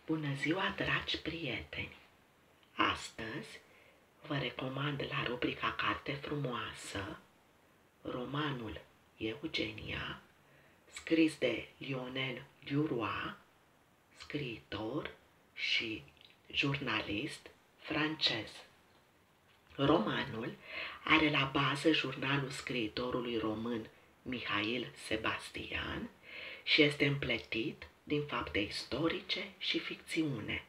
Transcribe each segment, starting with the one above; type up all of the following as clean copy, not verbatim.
Bună ziua, dragi prieteni! Astăzi vă recomand la rubrica Carte frumoasă romanul Eugenia, scris de Lionel Duroy, scriitor și jurnalist francez. Romanul are la bază jurnalul scriitorului român Mihail Sebastian și este împletit din fapte istorice și ficțiune.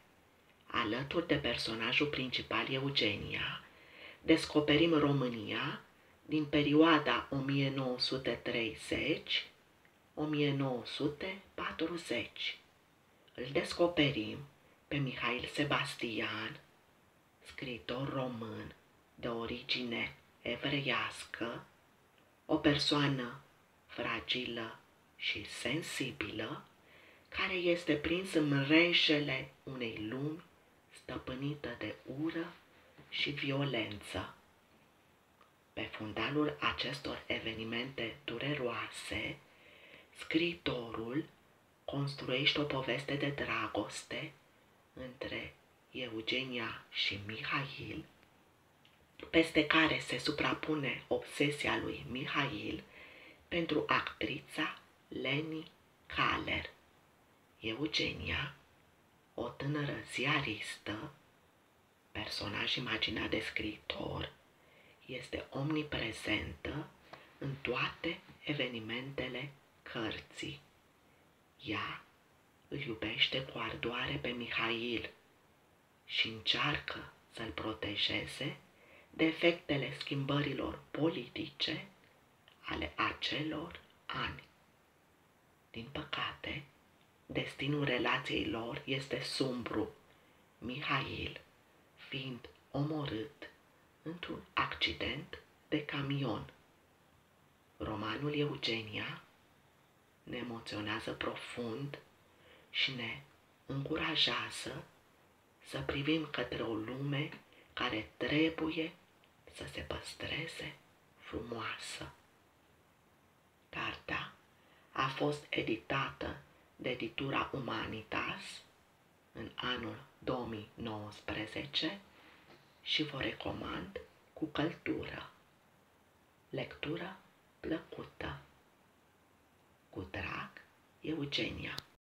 Alături de personajul principal Eugenia, descoperim România din perioada 1930-1940. Îl descoperim pe Mihail Sebastian, scriitor român de origine evreiască, o persoană fragilă și sensibilă, care este prins în mreșele unei lumi stăpânită de ură și violență. Pe fundalul acestor evenimente dureroase, scriitorul construiește o poveste de dragoste între Eugenia și Mihail, peste care se suprapune obsesia lui Mihail pentru actrița Leni Kaller. Eugenia, o tânără ziaristă, personaj imaginat de scriitor, este omniprezentă în toate evenimentele cărții. Ea îl iubește cu ardoare pe Mihail și încearcă să-l protejeze de efectele schimbărilor politice ale acelor ani. Din păcate, destinul relației lor este sumbru, Mihail fiind omorât într-un accident de camion. Romanul Eugenia ne emoționează profund și ne încurajează să privim către o lume care trebuie să se păstreze frumoasă. Cartea a fost editată de editura Humanitas în anul 2019 și vă recomand cu căldură. Lectură plăcută. Cu drag, Eugenia.